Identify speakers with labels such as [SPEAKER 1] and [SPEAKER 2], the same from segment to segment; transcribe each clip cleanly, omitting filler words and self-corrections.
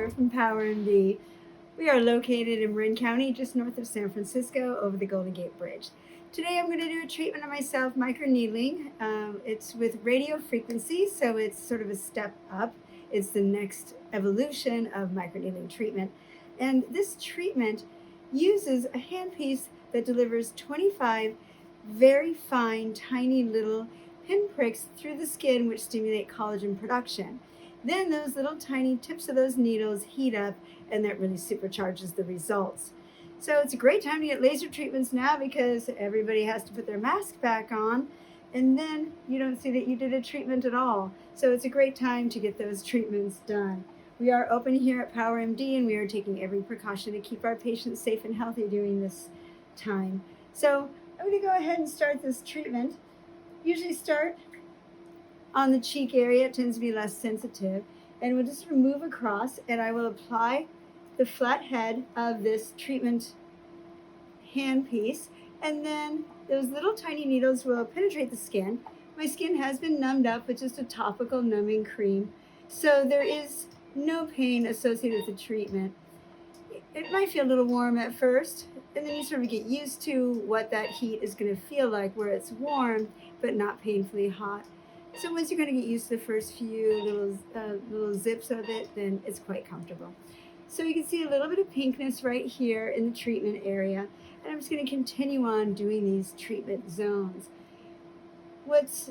[SPEAKER 1] Power from PowerMD. We are located in Marin County, just north of San Francisco, over the Golden Gate Bridge. Today I'm going to do a treatment on myself, microneedling. It's with radiofrequency, so it's sort of a step up. It's the next evolution of microneedling treatment. And this treatment uses a handpiece that delivers 25 very fine, tiny little pinpricks through the skin, which stimulate collagen production. Then those little tiny tips of those needles heat up, and that really supercharges the results. So it's a great time to get laser treatments now because everybody has to put their mask back on, and then you don't see that you did a treatment at all. So it's a great time to get those treatments done. We are open here at PowerMD, and we are taking every precaution to keep our patients safe and healthy during this time. So I'm going to go ahead and start this treatment. Usually start on the cheek area. It tends to be less sensitive, and we'll just move across, and I will apply the flat head of this treatment handpiece, and then those little tiny needles will penetrate the skin. My skin has been numbed up with just a topical numbing cream, so there is no pain associated with the treatment. It might feel a little warm at first, and then you sort of get used to what that heat is going to feel like, where it's warm but not painfully hot. So once you're going to get used to the first few little zips of it, then it's quite comfortable. So you can see a little bit of pinkness right here in the treatment area, and I'm just going to continue on doing these treatment zones. What's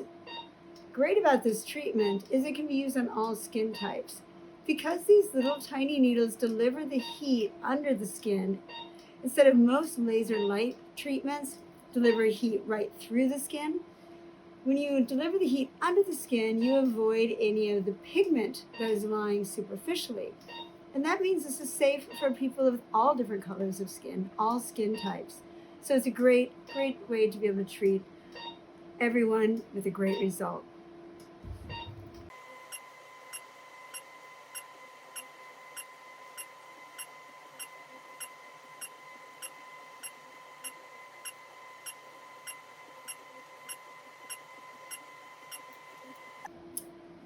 [SPEAKER 1] great about this treatment is it can be used on all skin types. Because these little tiny needles deliver the heat under the skin, instead of most laser light treatments deliver heat right through the skin, when you deliver the heat under the skin, you avoid any of the pigment that is lying superficially. And that means this is safe for people of all different colors of skin, all skin types. So it's a great way to be able to treat everyone with a great result.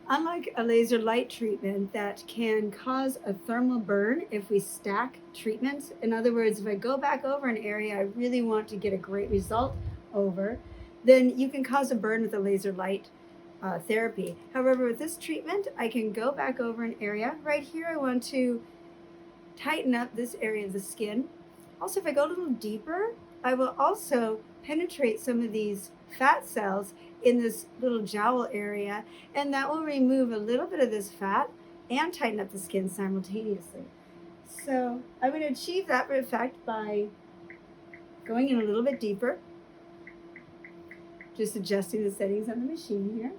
[SPEAKER 1] Unlike a laser light treatment that can cause a thermal burn if we stack treatments, in other words, if I go back over an area I really want to get a great result over, then you can cause a burn with a laser light therapy. However, with this treatment, I can go back over an area. Right here, I want to tighten up this area of the skin. Also, if I go a little deeper, I will also penetrate some of these fat cells in this little jowl area, and that will remove a little bit of this fat and tighten up the skin simultaneously. So I'm going to achieve that effect by going in a little bit deeper, just adjusting the settings on the machine here.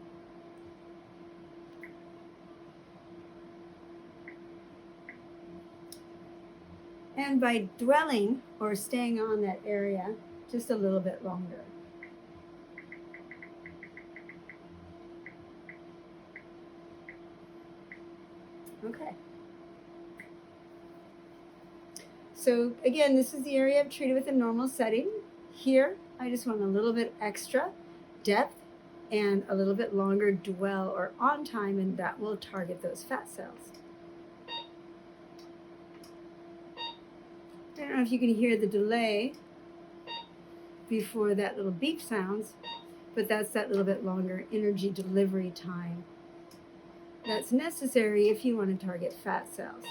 [SPEAKER 1] And by dwelling or staying on that area just a little bit longer. Okay. So again, this is the area I've treated with a normal setting. Here, I just want a little bit extra depth and a little bit longer dwell or on time, and that will target those fat cells. I don't know if you can hear the delay before that little beep sounds, but that's that little bit longer energy delivery time that's necessary if you want to target fat cells.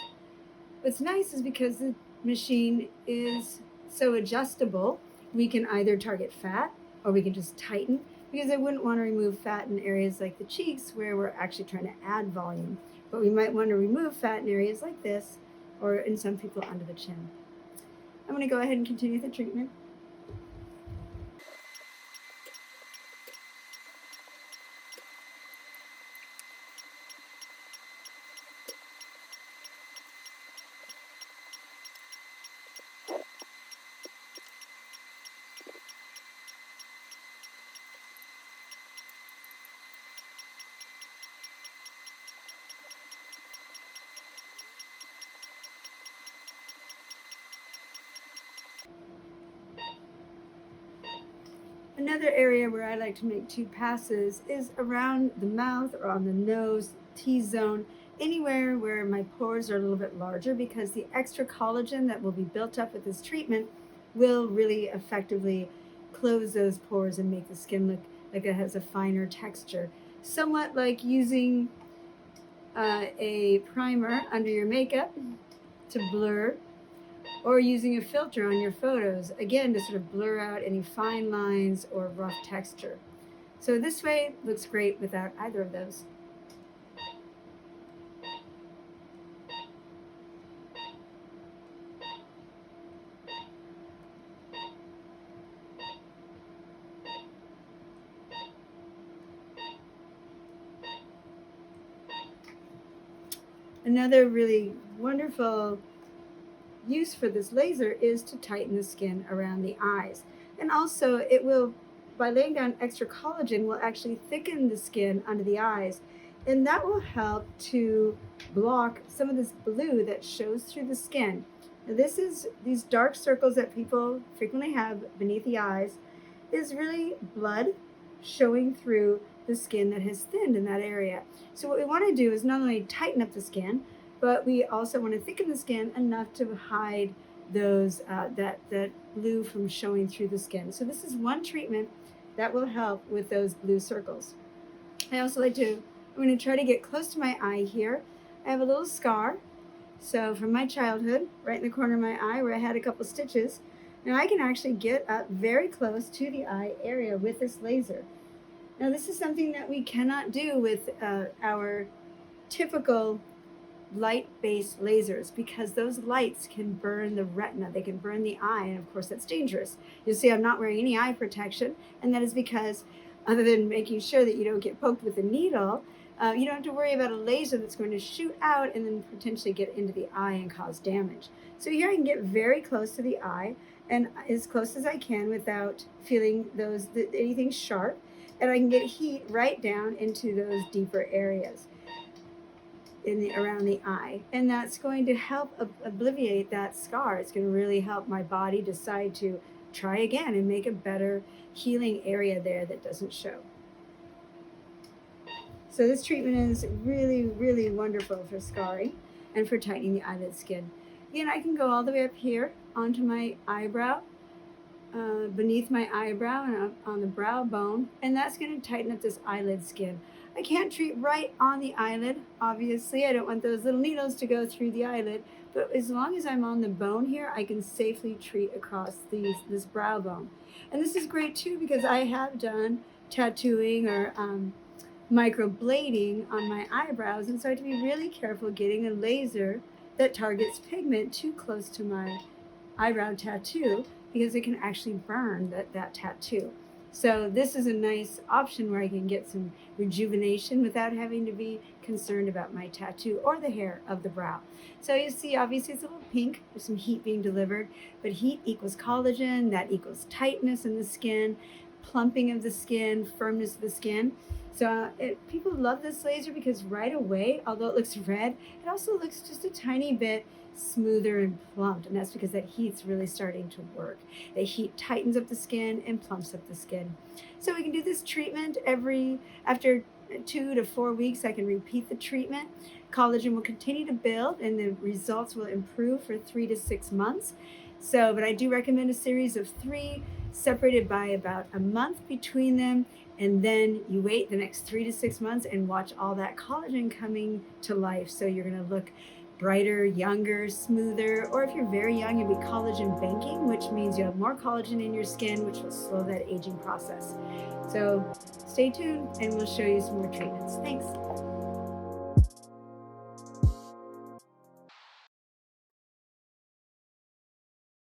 [SPEAKER 1] What's nice is because the machine is so adjustable, we can either target fat or we can just tighten, because I wouldn't want to remove fat in areas like the cheeks where we're actually trying to add volume, but we might want to remove fat in areas like this or in some people under the chin. I'm going to go ahead and continue the treatment. Another area where I like to make 2 passes is around the mouth or on the nose, T-zone, anywhere where my pores are a little bit larger, because the extra collagen that will be built up with this treatment will really effectively close those pores and make the skin look like it has a finer texture. Somewhat like using a primer under your makeup to blur, or using a filter on your photos, again, to sort of blur out any fine lines or rough texture. So this way looks great without either of those. Another really wonderful use for this laser is to tighten the skin around the eyes. And also it will, by laying down extra collagen, will actually thicken the skin under the eyes. And that will help to block some of this blue that shows through the skin. Now these dark circles that people frequently have beneath the eyes is really blood showing through the skin that has thinned in that area. So what we want to do is not only tighten up the skin, but we also want to thicken the skin enough to hide those that blue from showing through the skin. So this is one treatment that will help with those blue circles. I also I'm going to try to get close to my eye here. I have a little scar, so from my childhood, right in the corner of my eye where I had a couple stitches. Now I can actually get up very close to the eye area with this laser. Now this is something that we cannot do with our typical light-based lasers, because those lights can burn the retina, they can burn the eye, and of course that's dangerous. You'll see I'm not wearing any eye protection, and that is because, other than making sure that you don't get poked with a needle, you don't have to worry about a laser that's going to shoot out and then potentially get into the eye and cause damage. So here I can get very close to the eye, and as close as I can without feeling anything sharp, and I can get heat right down into those deeper areas around the eye, and that's going to help alleviate that scar. It's going to really help my body decide to try again and make a better healing area there that doesn't show. So this treatment is really, really wonderful for scarring and for tightening the eyelid skin. Again, I can go all the way up here onto my eyebrow, beneath my eyebrow and on the brow bone, and that's going to tighten up this eyelid skin. I can't treat right on the eyelid, obviously. I don't want those little needles to go through the eyelid, but as long as I'm on the bone here, I can safely treat across this brow bone. And this is great too, because I have done tattooing or microblading on my eyebrows, and so I have to be really careful getting a laser that targets pigment too close to my eyebrow tattoo, because it can actually burn that tattoo. So this is a nice option where I can get some rejuvenation without having to be concerned about my tattoo or the hair of the brow. So you see, obviously it's a little pink, there's some heat being delivered, but heat equals collagen, that equals tightness in the skin, plumping of the skin, firmness of the skin. So people love this laser because right away, although it looks red, it also looks just a tiny bit smoother and plumped, and that's because that heat's really starting to work. The heat tightens up the skin and plumps up the skin. So we can do this treatment after 2 to 4 weeks. I can repeat the treatment. Collagen will continue to build and the results will improve for 3 to 6 months. But I do recommend a series of 3 separated by about a month between them, and then you wait the next 3 to 6 months and watch all that collagen coming to life. So you're going to look brighter, younger, smoother, or if you're very young, you'll be collagen banking, which means you'll have more collagen in your skin, which will slow that aging process. So stay tuned and we'll show you some more treatments. Thanks.